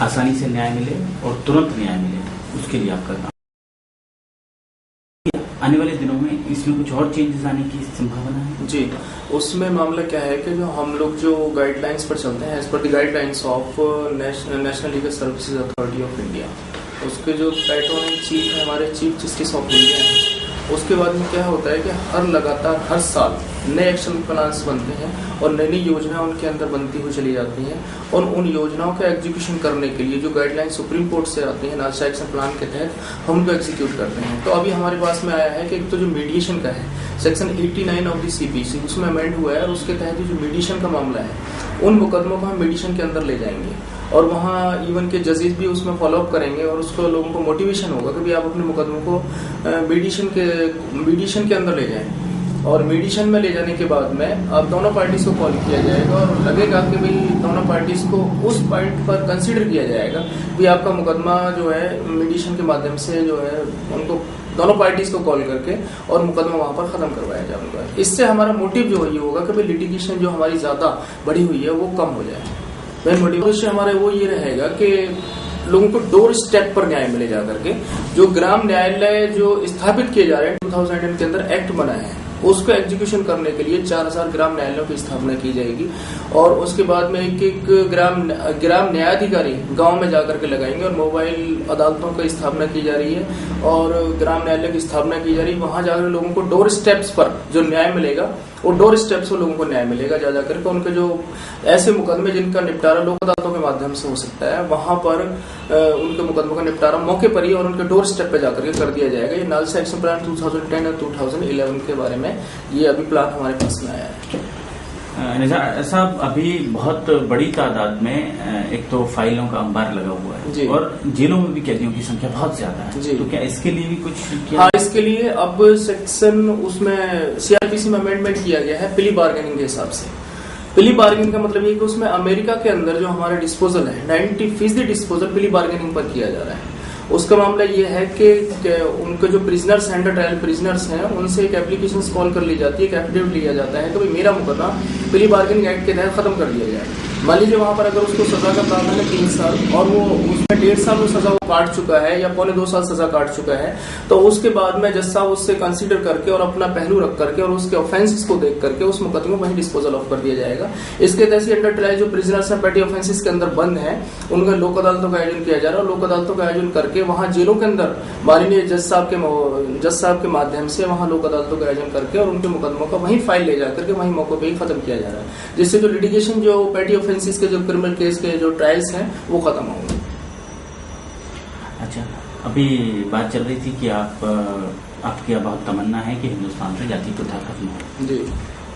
आसानी से न्याय मिले और तुरंत न्याय मिले, उसके लिए आपका काम। आने वाले दिनों में इसमें कुछ और चेंजेस आने की संभावना है? जी, उसमें मामला क्या है कि जो हम लोग जो गाइडलाइंस पर चलते हैं, as per the guidelines of National Legal Services Authority of India, उसके जो पैट्रन इन चीफ है हमारे चीफ जस्टिस ऑफ इंडिया हैं, उसके बाद में क्या होता है कि लगातार हर साल नए एक्शन प्लान्स बनते हैं और नई नई योजनाएं उनके अंदर बनती हुई चली जाती हैं, और उन योजनाओं का एग्जीक्यूशन करने के लिए जो गाइडलाइन सुप्रीम कोर्ट से आती है नालसा एक्शन प्लान के तहत हम उनको एग्जीक्यूट करते हैं। तो अभी हमारे पास में आया है कि एक तो जो मीडिएशन का है सेक्शन 89 ऑफ द CPC, उसमें अमेंड हुआ है और उसके तहत जो मीडिएशन का मामला है उन मुकदमों को हम मीडिएशन के अंदर ले जाएंगे और वहाँ इवन के जजेस भी उसमें फॉलोअप करेंगे और उसको लोगों को मोटिवेशन होगा कि भाई आप अपने मुकदमों को मीडिएशन के अंदर ले जाएं। और मीडिएशन में ले जाने के बाद में अब दोनों पार्टीज को कॉल किया जाएगा और लगेगा कि भाई दोनों पार्टीज को उस पॉइंट पर कंसीडर किया जाएगा कि आपका मुकदमा जो है मीडिएशन के माध्यम से जो है उनको दोनों पार्टीज को कॉल करके और मुकदमा वहां पर खत्म करवाया जाएगा। इससे हमारा मोटिव जो ये होगा कि भाई लिटिगेशन जो हमारी ज्यादा बढ़ी हुई है वो कम हो जाए। मेन मोटिवेशन हमारा वो ये रहेगा कि लोगों को डोर स्टेप पर न्याय मिले जा करके। जो ग्राम न्यायालय जो स्थापित किए जा रहे हैं 2010 के अंदर एक्ट बना है, उसको एग्जीक्यूशन करने के लिए 4000 ग्राम न्यायालयों की स्थापना की जाएगी और उसके बाद में एक ग्राम न्यायाधिकारी गांव में जाकर के लगाएंगे और मोबाइल अदालतों की स्थापना की जा रही है और ग्राम न्यायालय की स्थापना की जा रही है। वहां जाकर लोगों को डोर स्टेप्स पर जो न्याय मिलेगा वो डोर स्टेप्स पर लोगों को न्याय मिलेगा जा करके। उनके जो ऐसे मुकदमे जिनका निपटारा लोक अदालतों के माध्यम से हो सकता है वहां पर उनके मुकदमों का निपटारा मौके पर ही और उनके डोर स्टेप पे जाकर के कर दिया जाएगा। ये नालसा एक्शन प्लान 2010 और 2011 के बारे में ये अभी प्लान हमारे पास में आया है। निज़ार साहब, अभी बहुत बड़ी तादाद में एक तो फाइलों का अंबार लगा हुआ है और जेलों में भी कैदियों की संख्या बहुत ज्यादा है, तो क्या इसके लिए भी कुछ हाँ, इसके लिए अब सेक्शन उसमें CRPC में अमेंडमेंट किया गया है प्ली बार्गेनिंग के हिसाब से। प्ली बार्गेनिंग का मतलब ये कि उसमें अमेरिका के अंदर जो हमारा डिस्पोजल है 90% डिस्पोजल प्ली बार्गेनिंग पर किया जा रहा है। उसका मामला ये है कि उनके जो प्रिजनर्स हैं, अंडर ट्रायल प्रिजनर्स हैं, उनसे एक एप्लीकेशन कॉल कर ली जाती है, एक एफिडेविट लिया जाता है कि भाई मेरा मुकदमा प्ली बार्गेनिंग एक्ट के तहत खत्म कर दिया जाए। मान लीजिए वहां पर अगर उसको सजा का प्रावधान है 3 साल और वो उसमें 1.5 साल वो सजा वो काट चुका है या 1.25 साल सजा काट चुका है, तो उसके बाद में जज साहब उससे कंसीडर करके और अपना पहलू रख करके और उसके ऑफेंसेस को देख करके उस मुकदमे को वहीं डिस्पोजल ऑफ कर दिया जाएगा। इसके तहत अंडर ट्रायल जो प्रिजनर्स हैं पेटी ऑफेंसेस के अंदर बंद है, उनका लोक अदालतों का आयोजन किया जा रहा है और लोक अदालतों का आयोजन करके वहां जेलों के अंदर माननीय जज साहब के माध्यम से वहां लोक अदालतों का आयोजन करके और उनके मुकदमों का वहीं फाइल ले जाकर के वहीं मौके पे ही खत्म किया जा रहा है, जिससे जो लिटिगेशन जो पेटी ऑफेंसेस के जो क्रिमिनल केस के जो ट्रायल्स हैं वो खत्म होंगे। अच्छा, अभी बात चल रही थी कि आपकी बहुत तमन्ना है कि हिंदुस्तान से जाति प्रथा खत्म हो जी,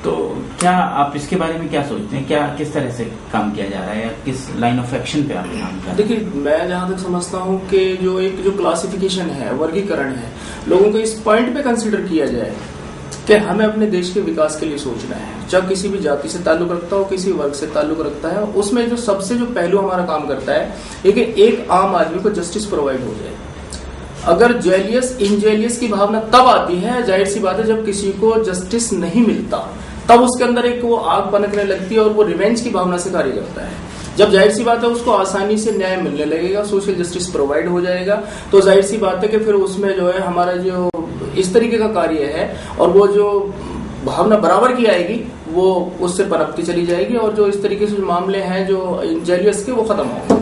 तो क्या आप इसके बारे में क्या सोचते हैं? क्या किस तरह से काम किया जा रहा है या किस लाइन ऑफ एक्शन पे आप काम कर रहे हैं? देखिए, मैं जहां तक समझता हूं कि जो क्लासिफिकेशन है, वर्गीकरण है, लोगों को इस पॉइंट पे कंसीडर किया जाए कि हमें अपने देश के विकास के लिए सोचना है। जब किसी भी जाति से ताल्लुक रखता हो, किसी वर्ग से ताल्लुक रखता है, उसमें जो सबसे जो पहलू हमारा काम करता है कि एक आम आदमी को जस्टिस प्रोवाइड हो जाए। अगर जेलियस इनजेलियस की भावना तब आती है, जाहिर सी बात है, जब किसी को जस्टिस नहीं मिलता, तब उसके अंदर एक वो आग पनकने लगती है और वो रिवेंज की भावना से कार्य करता है। जब जाहिर सी बात है उसको आसानी से न्याय मिलने लगेगा, सोशल जस्टिस प्रोवाइड हो जाएगा, तो जाहिर सी बात है कि फिर उसमें जो है हमारा जो इस तरीके का कार्य है और वो जो भावना बराबर की आएगी वो उससे पनपती चली जाएगी और जो इस तरीके से जो मामले हैं जो इंजेलियस के वो खत्म होंगे।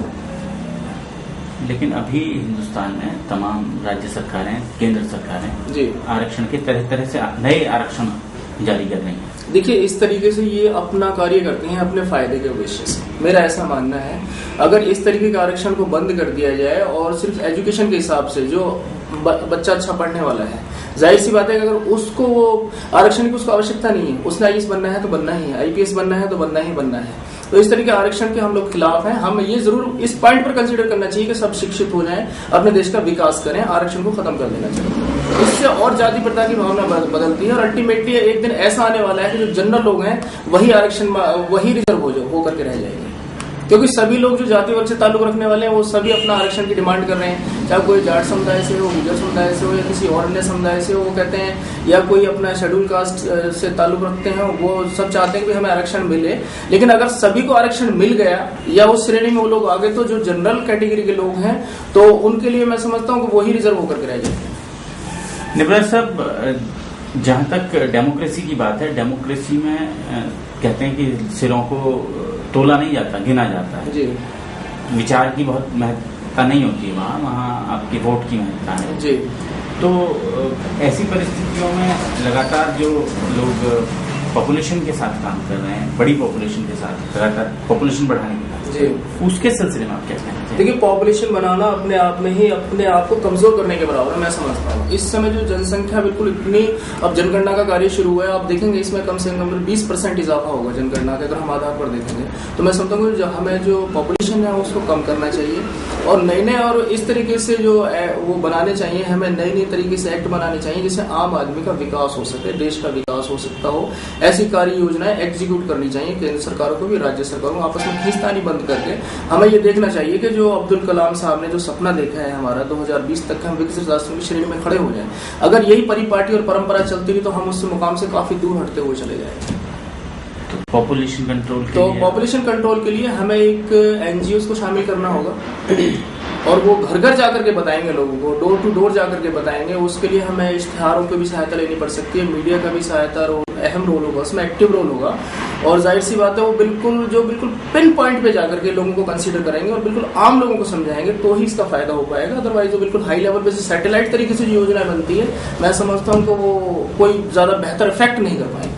लेकिन अभी हिंदुस्तान में तमाम राज्य सरकारें, केंद्र सरकारें जी आरक्षण के तरह तरह से नए आरक्षण जारी कर रही हैं। देखिए, इस तरीके से ये अपना कार्य करते हैं अपने फायदे के उद्देश्य से। मेरा ऐसा मानना है, अगर इस तरीके के आरक्षण को बंद कर दिया जाए और सिर्फ एजुकेशन के हिसाब से जो बच्चा अच्छा पढ़ने वाला है, जाहिर सी बात है अगर उसको वो आरक्षण की उसको आवश्यकता नहीं है, उसने IAS बनना है तो बनना ही है, IPS बनना है तो बनना ही बनना है, तो इस तरीके आरक्षण के हम लोग खिलाफ हैं। हम ये जरूर इस पॉइंट पर कंसीडर करना चाहिए कि सब शिक्षित हो जाएं, अपने देश का विकास करें, आरक्षण को खत्म कर देना चाहिए। इससे और जाति प्रथा की भावना बदलती है और अल्टीमेटली एक दिन ऐसा आने वाला है कि जो जनरल लोग हैं वही आरक्षण वही रिजर्व हो करके रह जाएंगे। क्योंकि सभी लोग जो जाति वर्ग से ताल्लुक रखने वाले हैं वो सभी अपना आरक्षण की डिमांड कर रहे हैं, चाहे कोई जाट समुदाय से हो, गुर्जर समुदाय से हो या किसी और अन्य समुदाय से हो, वो कहते हैं, या कोई अपना शेड्यूल कास्ट से ताल्लुक रखते हैं, वो सब चाहते हैं कि हमें आरक्षण मिले। लेकिन अगर सभी को आरक्षण मिल गया या उस श्रेणी में वो लोग आ गए तो जो जनरल कैटेगरी के लोग हैं तो उनके लिए मैं समझता हूँ कि वही रिजर्व होकर के रह जाते हैं। निवृत्त साहब, जहाँ तक डेमोक्रेसी की बात है, डेमोक्रेसी में कहते हैं कि सिरों को तोला नहीं जाता, गिना जाता है जी। विचार की बहुत महत्ता नहीं होती है वहाँ आपके वोट की महत्ता है जी। तो ऐसी परिस्थितियों में लगातार जो लोग पॉपुलेशन के साथ काम कर रहे हैं, बड़ी पॉपुलेशन के साथ लगातार पॉपुलेशन बढ़ाने के जी, उसके सिलसिले में आप क्या कहना चाहिए? देखिए, पॉपुलेशन बनाना अपने आप में ही अपने आप को कमजोर करने के बराबर है, मैं समझता हूँ। इस समय जो जनसंख्या बिल्कुल इतनी, अब जनगणना का कार्य शुरू हुआ है, आप देखेंगे इसमें कम से कम 20% इजाफा होगा जनगणना के, अगर हम आधार पर देखेंगे तो मैं समझता हूँ कि हमें जो पॉपुलेशन है उसको कम करना चाहिए और नए और इस तरीके से जो वो बनाने चाहिए, हमें नई तरीके से एक्ट बनाने चाहिए जिससे आम आदमी का विकास हो सके, देश का विकास हो सकता हो। ऐसी कार्य योजनाएं एग्जीक्यूट करनी चाहिए, केंद्र सरकारों को भी, राज्य सरकारों को आपस में खींचतानी बंद करके हमें ये देखना चाहिए कि जो अब्दुल कलाम साहब ने जो सपना देखा है हमारा 2020 तक हम विकसित राष्ट्रों की श्रेणी में खड़े हो जाएं, अगर यही परिपाटी और परंपरा चलती रही तो हम उस मुकाम से काफी दूर हटते हुए चले जाएंगे। पॉपुलेशन कंट्रोल पॉपुलेशन कंट्रोल के लिए हमें एक एनजीओ को शामिल करना होगा और वो घर घर जाकर के बताएंगे, लोगों को डोर टू डोर जाकर के बताएंगे। उसके लिए हमें इश्तिहारों की भी सहायता लेनी पड़ सकती है, मीडिया का भी सहायता अहम रोल होगा, उसमें एक्टिव रोल होगा और जाहिर सी बात है वो बिल्कुल पिन पॉइंट पे जाकर के लोगों को कंसीडर करेंगे और बिल्कुल आम लोगों को समझाएंगे तो ही इसका फायदा हो पाएगा। अदरवाइज जो बिल्कुल हाई लेवल पे सैटेलाइट तरीके से जो योजना बनती है, मैं समझता हूँ कि वो कोई ज्यादा बेहतर इफेक्ट नहीं कर पाएंगे।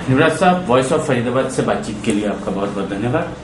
निवृत्त साहब, वॉइस ऑफ फरीदाबाद से बातचीत के लिए आपका बहुत बहुत धन्यवाद।